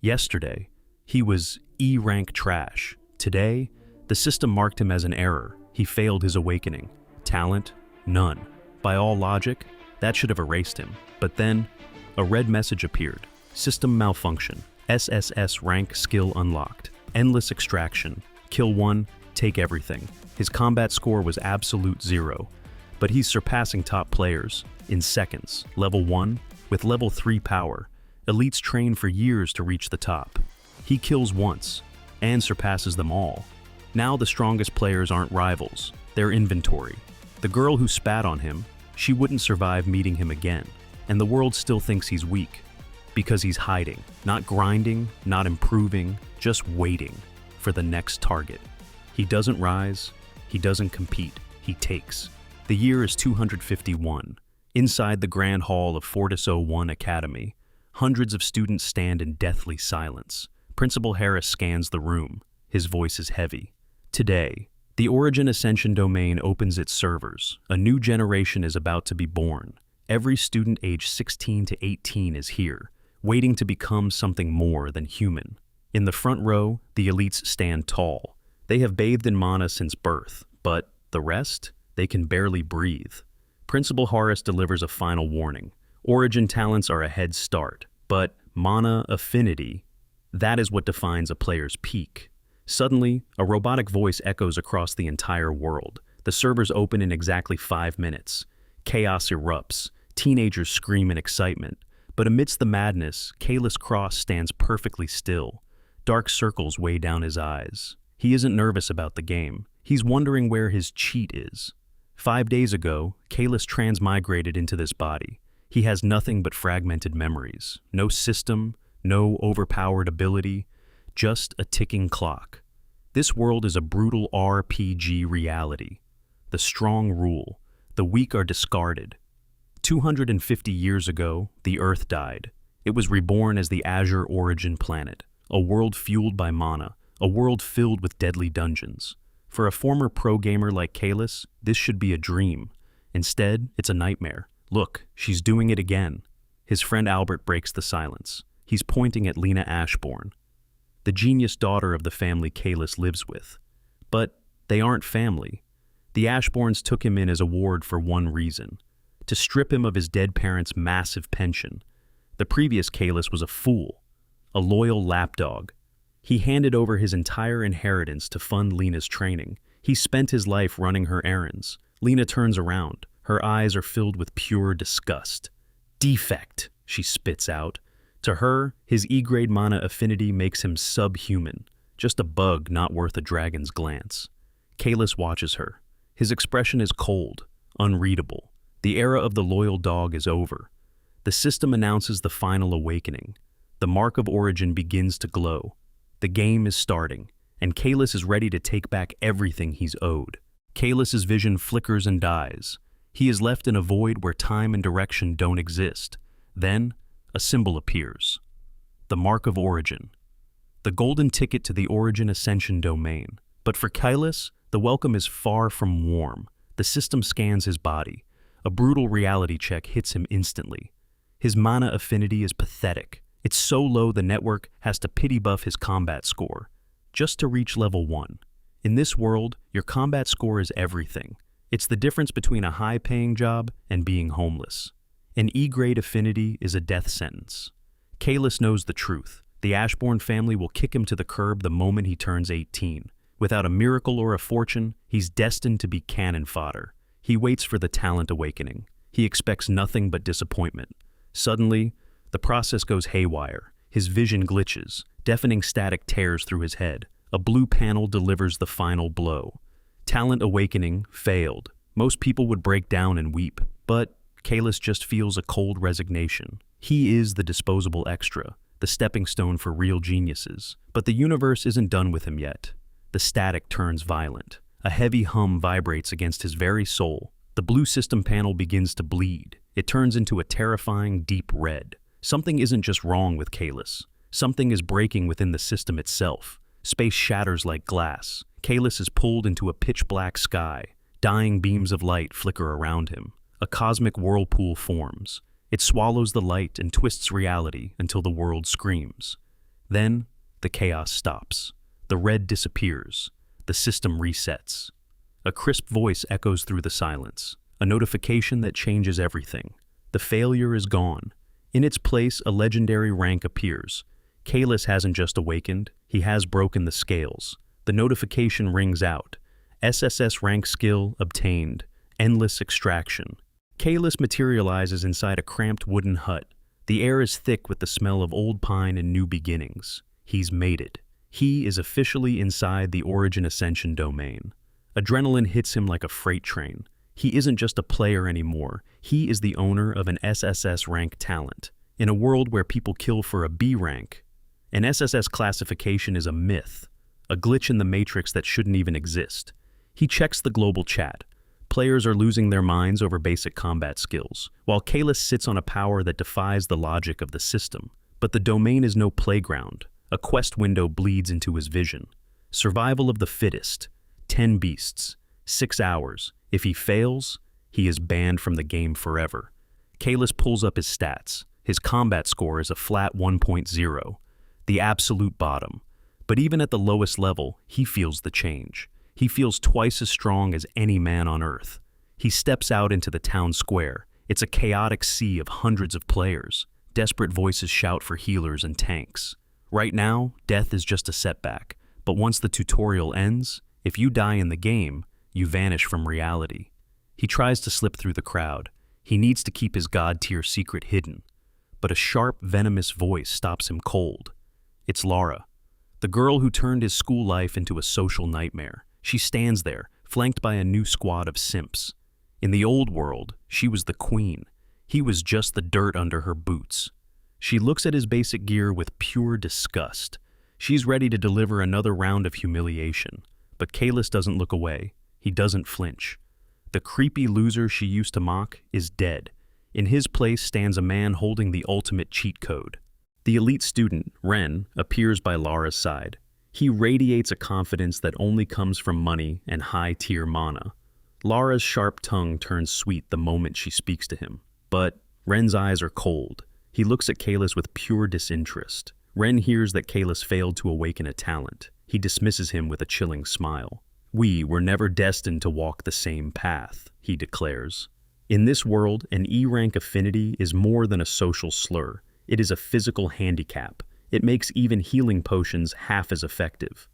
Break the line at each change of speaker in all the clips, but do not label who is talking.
Yesterday, he was E-rank trash. Today, the system marked him as an error. He failed his awakening. Talent? None. By all logic, that should have erased him. But then, a red message appeared. System malfunction. SSS-rank skill unlocked. Endless extraction. Kill one, take everything. His combat score was absolute 0. But he's surpassing top players in seconds. Level 1, with level 3 power. Elites train for years to reach the top. He kills once, and surpasses them all. Now the strongest players aren't rivals, they're inventory. The girl who spat on him, she wouldn't survive meeting him again. And the world still thinks he's weak. Because he's hiding, not grinding, not improving, just waiting for the next target. He doesn't rise, he doesn't compete, he takes. The year is 251. Inside the Grand Hall of Fortis 01 Academy, hundreds of students stand in deathly silence. Principal Harris scans the room. His voice is heavy. Today, the Origin Ascension domain opens its servers. A new generation is about to be born. Every student aged 16 to 18 is here, waiting to become something more than human. In the front row, the elites stand tall. They have bathed in mana since birth, but the rest? They can barely breathe. Principal Harris delivers a final warning. Origin talents are a head start, but mana affinity, that is what defines a player's peak. Suddenly, a robotic voice echoes across the entire world. The servers open in exactly 5 minutes. Chaos erupts. Teenagers scream in excitement. But amidst the madness, Kalis Cross stands perfectly still. Dark circles weigh down his eyes. He isn't nervous about the game. He's wondering where his cheat is. 5 days ago, Kalis transmigrated into this body. He has nothing but fragmented memories. No system, no overpowered ability, just a ticking clock. This world is a brutal RPG reality. The strong rule. The weak are discarded. 250 years ago, the Earth died. It was reborn as the Azure Origin planet, a world fueled by mana, a world filled with deadly dungeons. For a former pro gamer like Kalis, this should be a dream. Instead, it's a nightmare. Look, she's doing it again. His friend Albert breaks the silence. He's pointing at Lena Ashbourne, the genius daughter of the family Kalis lives with. But they aren't family. The Ashbournes took him in as a ward for one reason: to strip him of his dead parents' massive pension. The previous Kalis was a fool, a loyal lapdog. He handed over his entire inheritance to fund Lena's training. He spent his life running her errands. Lena turns around. Her eyes are filled with pure disgust. Defect, she spits out. To her, his E-grade mana affinity makes him subhuman, just a bug not worth a dragon's glance. Kalis watches her. His expression is cold, unreadable. The era of the loyal dog is over. The system announces the final awakening. The mark of origin begins to glow. The game is starting, and Kalis is ready to take back everything he's owed. Kalis's vision flickers and dies. He is left in a void where time and direction don't exist. Then, a symbol appears. The mark of origin. The golden ticket to the Origin Ascension domain. But for Kalis, the welcome is far from warm. The system scans his body. A brutal reality check hits him instantly. His mana affinity is pathetic. It's so low the network has to pity buff his combat score, just to reach level 1. In this world, your combat score is everything. It's the difference between a high-paying job and being homeless. An E-grade affinity is a death sentence. Kalis knows the truth. The Ashbourne family will kick him to the curb the moment he turns 18. Without a miracle or a fortune, he's destined to be cannon fodder. He waits for the talent awakening. He expects nothing but disappointment. Suddenly, the process goes haywire. His vision glitches. Deafening static tears through his head. A blue panel delivers the final blow. Talent awakening failed. Most people would break down and weep, but Kalis just feels a cold resignation. He is the disposable extra, the stepping stone for real geniuses. But the universe isn't done with him yet. The static turns violent. A heavy hum vibrates against his very soul. The blue system panel begins to bleed. It turns into a terrifying deep red. Something isn't just wrong with Kalis. Something is breaking within the system itself. Space shatters like glass. Kalis is pulled into a pitch-black sky. Dying beams of light flicker around him. A cosmic whirlpool forms. It swallows the light and twists reality until the world screams. Then, the chaos stops. The red disappears. The system resets. A crisp voice echoes through the silence, a notification that changes everything. The failure is gone. In its place, a legendary rank appears. Kalis hasn't just awakened, he has broken the scales. The notification rings out. SSS-rank skill obtained. Endless extraction. Kalis materializes inside a cramped wooden hut. The air is thick with the smell of old pine and new beginnings. He's made it. He is officially inside the Origin Ascension domain. Adrenaline hits him like a freight train. He isn't just a player anymore. He is the owner of an SSS-rank talent. In a world where people kill for a B rank, an SSS classification is a myth, a glitch in the matrix that shouldn't even exist. He checks the global chat. Players are losing their minds over basic combat skills, while Kalis sits on a power that defies the logic of the system. But the domain is no playground. A quest window bleeds into his vision. Survival of the fittest. 10 beasts. 6 hours. If he fails, he is banned from the game forever. Kalis pulls up his stats. His combat score is a flat 1.0, the absolute bottom. But even at the lowest level, he feels the change. He feels twice as strong as any man on Earth. He steps out into the town square. It's a chaotic sea of hundreds of players. Desperate voices shout for healers and tanks. Right now, death is just a setback. But once the tutorial ends, if you die in the game, you vanish from reality. He tries to slip through the crowd. He needs to keep his god-tier secret hidden. But a sharp, venomous voice stops him cold. It's Lara, the girl who turned his school life into a social nightmare. She stands there, flanked by a new squad of simps. In the old world, she was the queen. He was just the dirt under her boots. She looks at his basic gear with pure disgust. She's ready to deliver another round of humiliation. But Kalis doesn't look away. He doesn't flinch. The creepy loser she used to mock is dead. In his place stands a man holding the ultimate cheat code. The elite student, Ren, appears by Lara's side. He radiates a confidence that only comes from money and high-tier mana. Lara's sharp tongue turns sweet the moment she speaks to him. But Ren's eyes are cold. He looks at Kalis with pure disinterest. Ren hears that Kalis failed to awaken a talent. He dismisses him with a chilling smile. "We were never destined to walk the same path," he declares. In this world, an E-rank affinity is more than a social slur. It is a physical handicap. It makes even healing potions half as effective.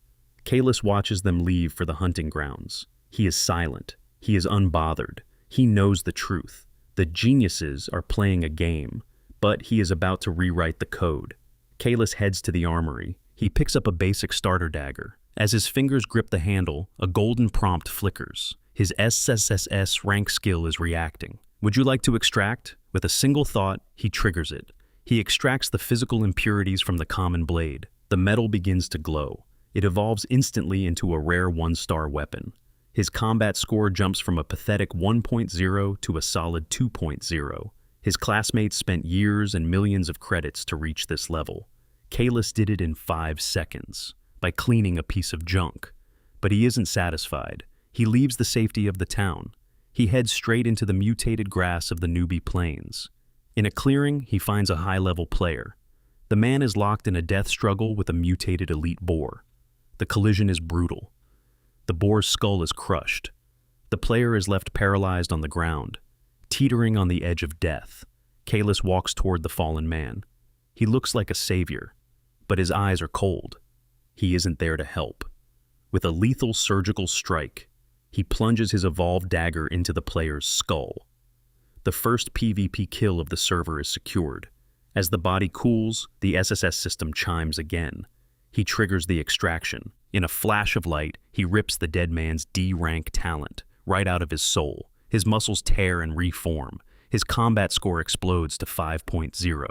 Kalis watches them leave for the hunting grounds. He is silent. He is unbothered. He knows the truth. The geniuses are playing a game, but he is about to rewrite the code. Kalis heads to the armory. He picks up a basic starter dagger. As his fingers grip the handle, a golden prompt flickers. His SSS-rank skill is reacting. Would you like to extract? With a single thought, he triggers it. He extracts the physical impurities from the common blade. The metal begins to glow. It evolves instantly into a rare 1-star weapon. His combat score jumps from a pathetic 1.0 to a solid 2.0. His classmates spent years and millions of credits to reach this level. Kalis did it in 5 seconds, by cleaning a piece of junk. But he isn't satisfied. He leaves the safety of the town. He heads straight into the mutated grass of the newbie plains. In a clearing, he finds a high-level player. The man is locked in a death struggle with a mutated elite boar. The collision is brutal. The boar's skull is crushed. The player is left paralyzed on the ground, teetering on the edge of death. Kalis walks toward the fallen man. He looks like a savior, but his eyes are cold. He isn't there to help. With a lethal surgical strike, he plunges his evolved dagger into the player's skull. The first PvP kill of the server is secured. As the body cools, the SSS system chimes again. He triggers the extraction. In a flash of light, he rips the dead man's D-rank talent right out of his soul. His muscles tear and reform. His combat score explodes to 5.0.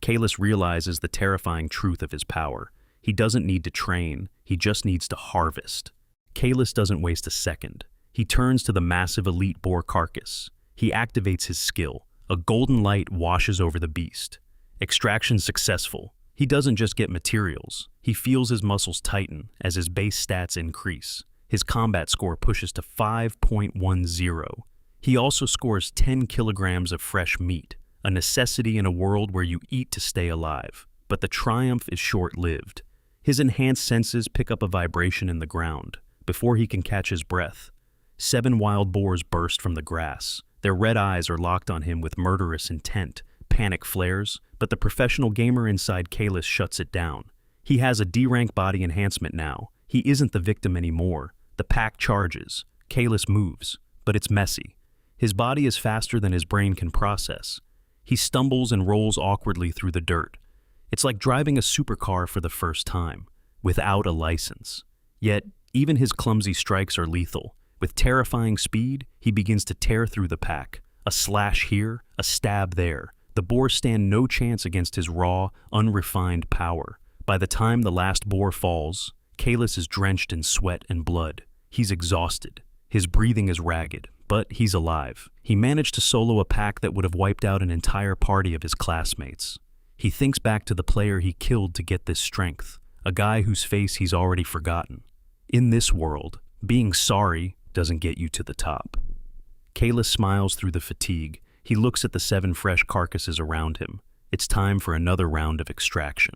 Kalis realizes the terrifying truth of his power. He doesn't need to train, he just needs to harvest. Kalis doesn't waste a second. He turns to the massive elite boar carcass. He activates his skill. A golden light washes over the beast. Extraction successful. He doesn't just get materials. He feels his muscles tighten as his base stats increase. His combat score pushes to 5.10. He also scores 10 kilograms of fresh meat, a necessity in a world where you eat to stay alive. but the triumph is short-lived. His enhanced senses pick up a vibration in the ground. Before he can catch his breath, 7 wild boars burst from the grass. Their red eyes are locked on him with murderous intent. Panic flares, but the professional gamer inside Kalis shuts it down. He has a D-rank body enhancement now. He isn't the victim anymore. The pack charges. Kalis moves, but it's messy. His body is faster than his brain can process. He stumbles and rolls awkwardly through the dirt. It's like driving a supercar for the first time, without a license. Yet, even his clumsy strikes are lethal. With terrifying speed, he begins to tear through the pack. A slash here, a stab there. The boars stand no chance against his raw, unrefined power. By the time the last boar falls, Kalis is drenched in sweat and blood. He's exhausted. His breathing is ragged, but he's alive. He managed to solo a pack that would have wiped out an entire party of his classmates. He thinks back to the player he killed to get this strength, a guy whose face he's already forgotten. In this world, being sorry doesn't get you to the top. Kalis smiles through the fatigue. He looks at the 7 fresh carcasses around him. It's time for another round of extraction.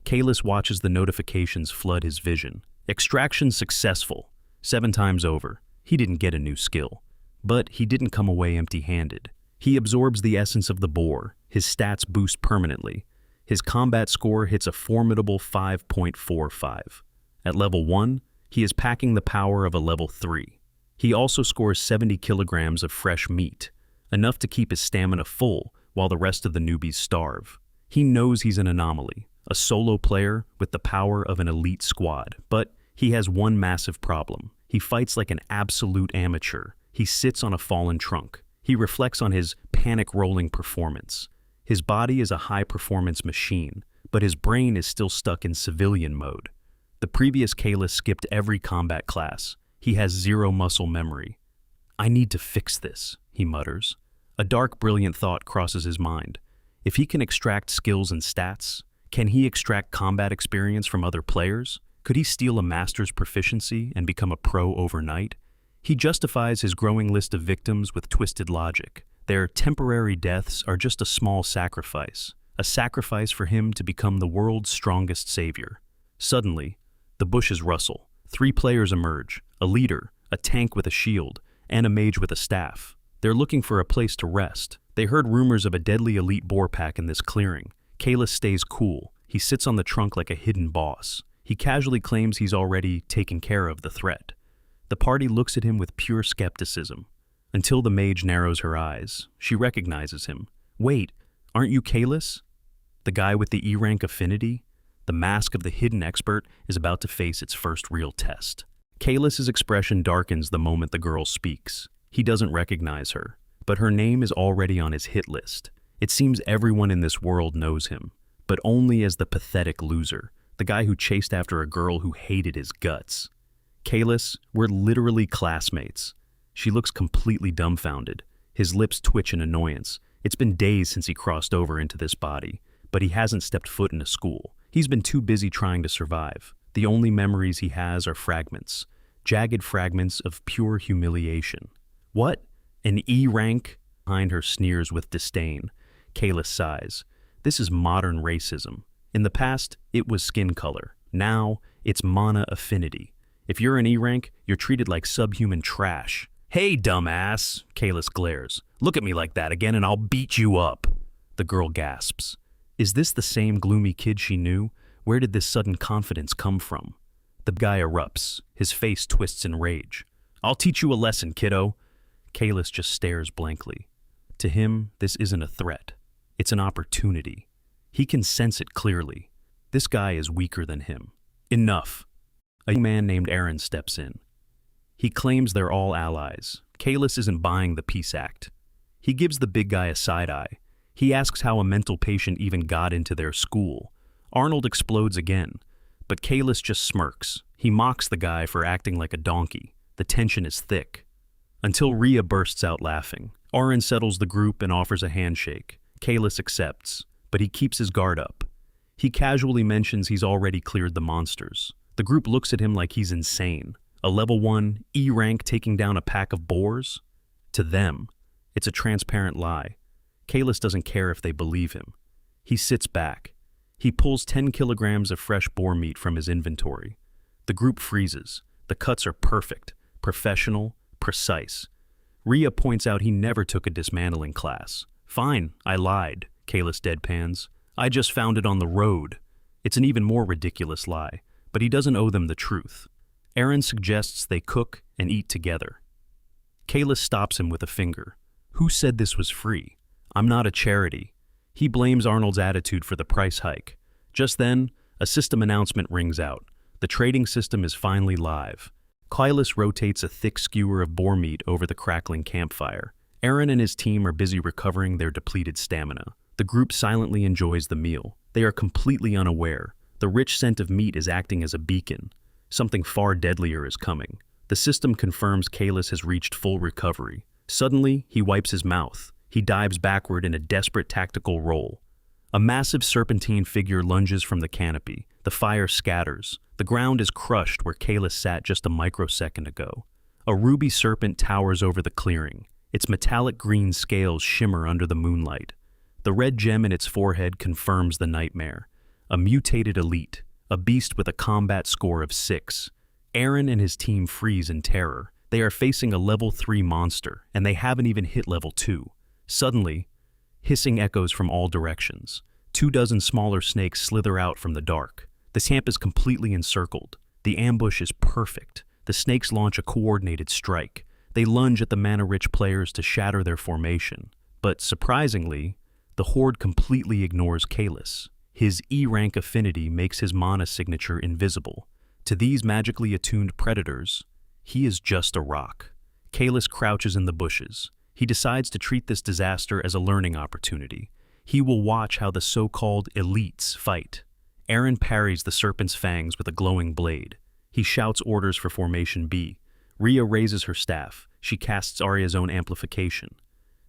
Kalis watches the notifications flood his vision. Extraction successful. 7 times over. He didn't get a new skill. But he didn't come away empty-handed. He absorbs the essence of the boar. His stats boost permanently. His combat score hits a formidable 5.45. At level 1, he is packing the power of a level 3. He also scores 70 kilograms of fresh meat, enough to keep his stamina full while the rest of the newbies starve. He knows he's an anomaly, a solo player with the power of an elite squad, but he has one massive problem. He fights like an absolute amateur. He sits on a fallen trunk. He reflects on his panic-rolling performance. His body is a high-performance machine, but his brain is still stuck in civilian mode. The previous Kalis skipped every combat class. He has 0 muscle memory. "I need to fix this," he mutters. A dark, brilliant thought crosses his mind. If he can extract skills and stats, can he extract combat experience from other players? Could he steal a master's proficiency and become a pro overnight? He justifies his growing list of victims with twisted logic. Their temporary deaths are just a small sacrifice, a sacrifice for him to become the world's strongest savior. Suddenly, the bushes rustle. 3 players emerge, a leader, a tank with a shield, and a mage with a staff. They're looking for a place to rest. They heard rumors of a deadly elite boar pack in this clearing. Kalis stays cool. He sits on the trunk like a hidden boss. He casually claims he's already taken care of the threat. The party looks at him with pure skepticism, until the mage narrows her eyes. She recognizes him. "Wait, aren't you Kalis? The guy with the E-rank affinity?" The mask of the hidden expert is about to face its first real test. Kalis's expression darkens the moment the girl speaks. He doesn't recognize her, but her name is already on his hit list. It seems everyone in this world knows him, but only as the pathetic loser, the guy who chased after a girl who hated his guts. "Kalis, we're literally classmates." She looks completely dumbfounded. His lips twitch in annoyance. It's been days since he crossed over into this body, but he hasn't stepped foot in a school. He's been too busy trying to survive. The only memories he has are fragments, jagged fragments of pure humiliation. "What? An E-rank?" Behind her sneers with disdain. Kalis sighs. This is modern racism. In the past, it was skin color. Now, it's mana affinity. If you're an E-rank, you're treated like subhuman trash. "Hey, dumbass," Kalis glares. "Look at me like that again and I'll beat you up." The girl gasps. Is this the same gloomy kid she knew? Where did this sudden confidence come from? The guy erupts. His face twists in rage. "I'll teach you a lesson, kiddo." Kalis just stares blankly. To him, this isn't a threat. It's an opportunity. He can sense it clearly. This guy is weaker than him. Enough. A young man named Aaron steps in. He claims they're all allies. Kalis isn't buying the peace act. He gives the big guy a side eye. He asks how a mental patient even got into their school. Arnold explodes again, but Kalis just smirks. He mocks the guy for acting like a donkey. The tension is thick. Until Rhea bursts out laughing. Aaron settles the group and offers a handshake. Kalis accepts, but he keeps his guard up. He casually mentions he's already cleared the monsters. The group looks at him like he's insane. A level 1 E-rank taking down a pack of boars? To them, it's a transparent lie. Kalis doesn't care if they believe him. He sits back. He pulls 10 kilograms of fresh boar meat from his inventory. The group freezes. The cuts are perfect, professional, precise. Rhea points out he never took a dismantling class. Fine, I lied, Kalis deadpans. I just found it on the road. It's an even more ridiculous lie, but he doesn't owe them the truth. Aaron suggests they cook and eat together. Kalis stops him with a finger. Who said this was free? I'm not a charity. He blames Arnold's attitude for the price hike. Just then, a system announcement rings out. The trading system is finally live. Kalis rotates a thick skewer of boar meat over the crackling campfire. Aaron and his team are busy recovering their depleted stamina. The group silently enjoys the meal. They are completely unaware. The rich scent of meat is acting as a beacon. Something far deadlier is coming. The system confirms Kalis has reached full recovery. Suddenly, he wipes his mouth. He dives backward in a desperate tactical roll. A massive serpentine figure lunges from the canopy. The fire scatters. The ground is crushed where Kalis sat just a microsecond ago. A ruby serpent towers over the clearing. Its metallic green scales shimmer under the moonlight. The red gem in its forehead confirms the nightmare. A mutated elite, a beast with a combat score of 6. Aaron and his team freeze in terror. They are facing a level 3 monster, and they haven't even hit level 2. Suddenly, hissing echoes from all directions. 24 smaller snakes slither out from the dark. The camp is completely encircled. The ambush is perfect. The snakes launch a coordinated strike. They lunge at the mana-rich players to shatter their formation. But surprisingly, the horde completely ignores Kalis. His E-rank affinity makes his mana signature invisible. To these magically attuned predators, he is just a rock. Kalis crouches in the bushes. He decides to treat this disaster as a learning opportunity. He will watch how the so-called elites fight. Aaron parries the serpent's fangs with a glowing blade. He shouts orders for Formation B. Rhea raises her staff. She casts Arya's own amplification.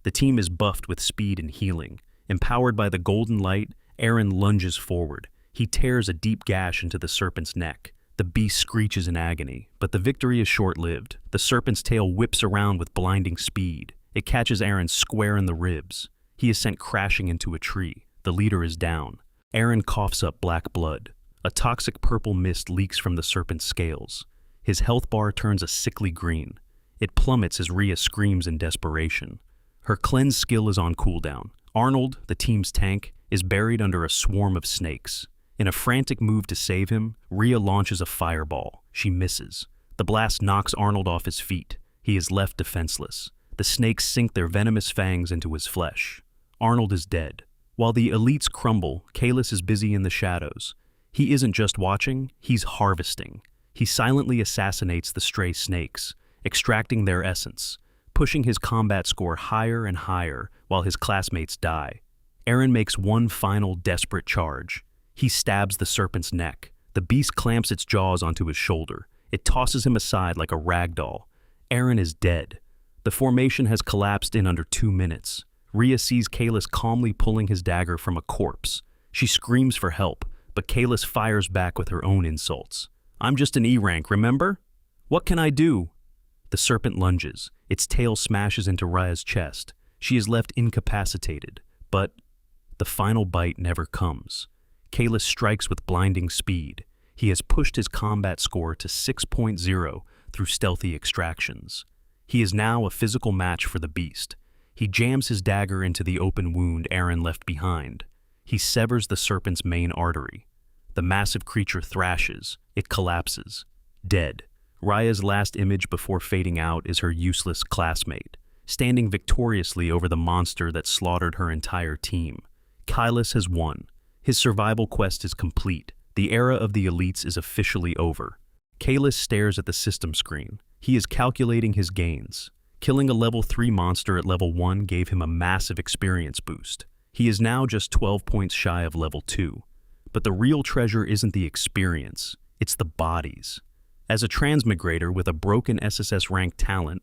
The team is buffed with speed and healing. Empowered by the golden light, Aaron lunges forward. He tears a deep gash into the serpent's neck. The beast screeches in agony, but the victory is short-lived. The serpent's tail whips around with blinding speed. It catches Aaron square in the ribs. He is sent crashing into a tree. The leader is down. Aaron coughs up black blood. A toxic purple mist leaks from the serpent's scales. His health bar turns a sickly green. It plummets as Rhea screams in desperation. Her cleanse skill is on cooldown. Arnold, the team's tank, is buried under a swarm of snakes. In a frantic move to save him, Rhea launches a fireball. She misses. The blast knocks Arnold off his feet. He is left defenseless. The snakes sink their venomous fangs into his flesh. Arnold is dead. While the elites crumble, Kalis is busy in the shadows. He isn't just watching, he's harvesting. He silently assassinates the stray snakes, extracting their essence, pushing his combat score higher and higher while his classmates die. Aaron makes one final desperate charge. He stabs the serpent's neck. The beast clamps its jaws onto his shoulder. It tosses him aside like a rag doll. Aaron is dead. The formation has collapsed in under 2 minutes. Rhea sees Kalis calmly pulling his dagger from a corpse. She screams for help, but Kalis fires back with her own insults. I'm just an E-rank, remember? What can I do? The serpent lunges. Its tail smashes into Rhea's chest. She is left incapacitated, but the final bite never comes. Kalis strikes with blinding speed. He has pushed his combat score to 6.0 through stealthy extractions. He is now a physical match for the beast. He jams his dagger into the open wound Aaron left behind. He severs the serpent's main artery. The massive creature thrashes. It collapses. Dead. Rhea's last image before fading out is her useless classmate, standing victoriously over the monster that slaughtered her entire team. Kalis has won. His survival quest is complete. The era of the elites is officially over. Kalis stares at the system screen. He is calculating his gains. Killing a level 3 monster at level 1 gave him a massive experience boost. He is now just 12 points shy of level 2. But the real treasure isn't the experience, it's the bodies. As a transmigrator with a broken SSS-rank talent,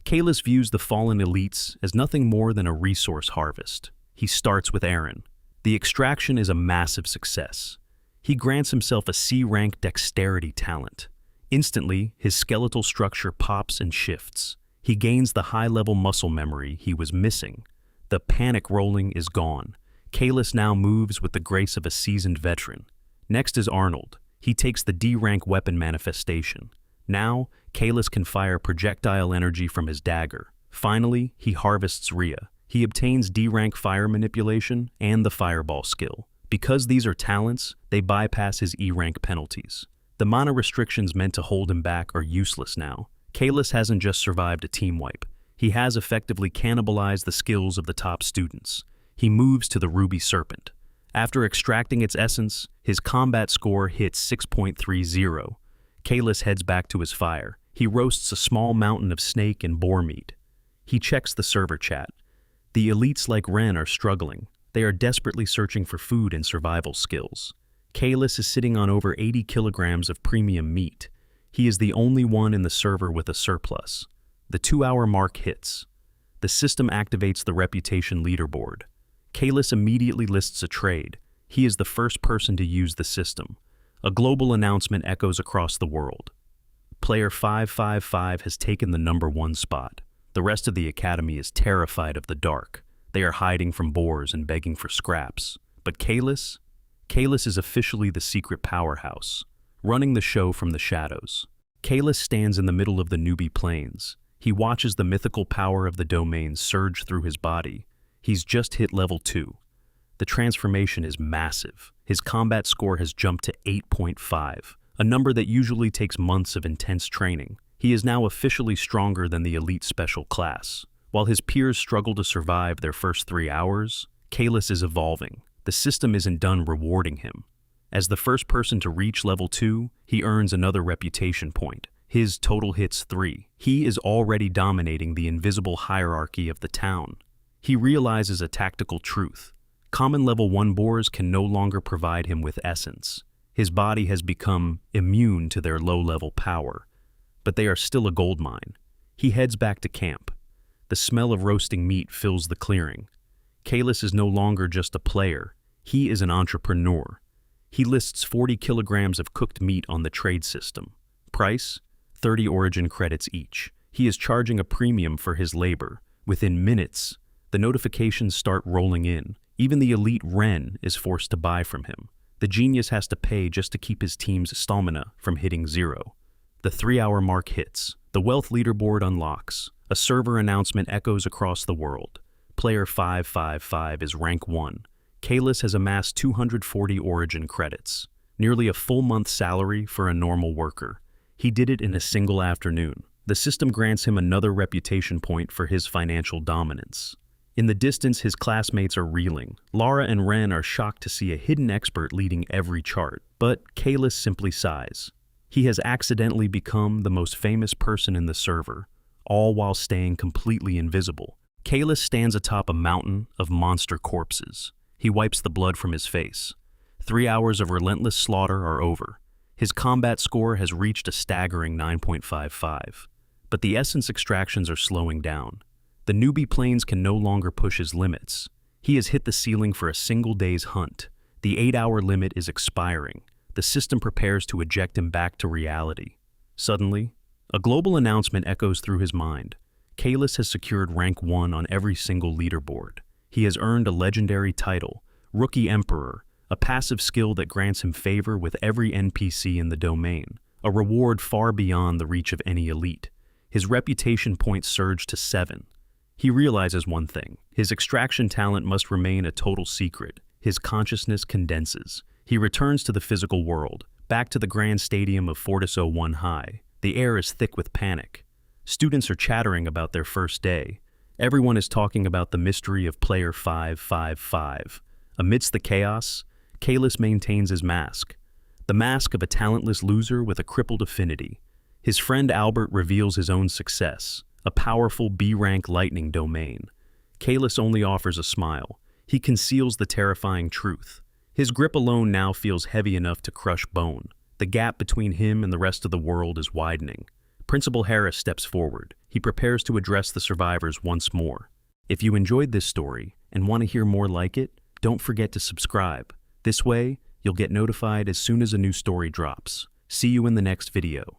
Kalis views the fallen elites as nothing more than a resource harvest. He starts with Aaron. The extraction is a massive success. He grants himself a C-rank dexterity talent. Instantly, his skeletal structure pops and shifts. He gains the high-level muscle memory he was missing. The panic rolling is gone. Kalis now moves with the grace of a seasoned veteran. Next is Arnold. He takes the D-rank weapon manifestation. Now, Kalis can fire projectile energy from his dagger. Finally, he harvests Rhea. He obtains D-rank fire manipulation and the fireball skill. Because these are talents, they bypass his E-rank penalties. The mana restrictions meant to hold him back are useless now. Kalis hasn't just survived a team wipe. He has effectively cannibalized the skills of the top students. He moves to the Ruby Serpent. After extracting its essence, his combat score hits 6.30. Kalis heads back to his fire. He roasts a small mountain of snake and boar meat. He checks the server chat. The elites like Ren are struggling. They are desperately searching for food and survival skills. Kalis is sitting on over 80 kilograms of premium meat. He is the only one in the server with a surplus. The 2-hour mark hits. The system activates the reputation leaderboard. Kalis immediately lists a trade. He is the first person to use the system. A global announcement echoes across the world. Player 555 has taken the #1 spot. The rest of the academy is terrified of the dark. They are hiding from boars and begging for scraps. But Kalis is officially the secret powerhouse, running the show from the shadows. Kalis stands in the middle of the newbie plains. He watches the mythical power of the domain surge through his body. He's just hit level 2. The transformation is massive. His combat score has jumped to 8.5, a number that usually takes months of intense training. He is now officially stronger than the elite special class. While his peers struggle to survive their first 3 hours, Kalis is evolving. The system isn't done rewarding him. As the first person to reach level 2, he earns another reputation point. His total hits 3. He is already dominating the invisible hierarchy of the town. He realizes a tactical truth. Common level 1 boars can no longer provide him with essence. His body has become immune to their low-level power. But they are still a goldmine. He heads back to camp. The smell of roasting meat fills the clearing. Kalis is no longer just a player. He is an entrepreneur. He lists 40 kilograms of cooked meat on the trade system. Price? 30 origin credits each. He is charging a premium for his labor. Within minutes, the notifications start rolling in. Even the elite Ren is forced to buy from him. The genius has to pay just to keep his team's stamina from hitting 0. The 3-hour mark hits. The wealth leaderboard unlocks. A server announcement echoes across the world. Player 555 is rank 1. Kalis has amassed 240 origin credits, nearly a full month's salary for a normal worker. He did it in a single afternoon. The system grants him another reputation point for his financial dominance. In the distance, his classmates are reeling. Lara and Ren are shocked to see a hidden expert leading every chart, but Kalis simply sighs. He has accidentally become the most famous person in the server, all while staying completely invisible. Kalis stands atop a mountain of monster corpses. He wipes the blood from his face. 3 hours of relentless slaughter are over. His combat score has reached a staggering 9.55. But the essence extractions are slowing down. The newbie planes can no longer push his limits. He has hit the ceiling for a single day's hunt. The 8-hour limit is expiring. The system prepares to eject him back to reality. Suddenly, a global announcement echoes through his mind. Kalis has secured rank 1 on every single leaderboard. He has earned a legendary title, Rookie Emperor, a passive skill that grants him favor with every NPC in the domain, a reward far beyond the reach of any elite. His reputation points surge to 7. He realizes one thing: his extraction talent must remain a total secret. His consciousness condenses. He returns to the physical world, back to the grand stadium of Fortis 01 High. The air is thick with panic. Students are chattering about their first day. Everyone is talking about the mystery of player 555. Amidst the chaos, Kalis maintains his mask. The mask of a talentless loser with a crippled affinity. His friend Albert reveals his own success, a powerful B-rank lightning domain. Kalis only offers a smile. He conceals the terrifying truth. His grip alone now feels heavy enough to crush bone. The gap between him and the rest of the world is widening. Principal Harris steps forward. He prepares to address the survivors once more. If you enjoyed this story and want to hear more like it, don't forget to subscribe. This way, you'll get notified as soon as a new story drops. See you in the next video.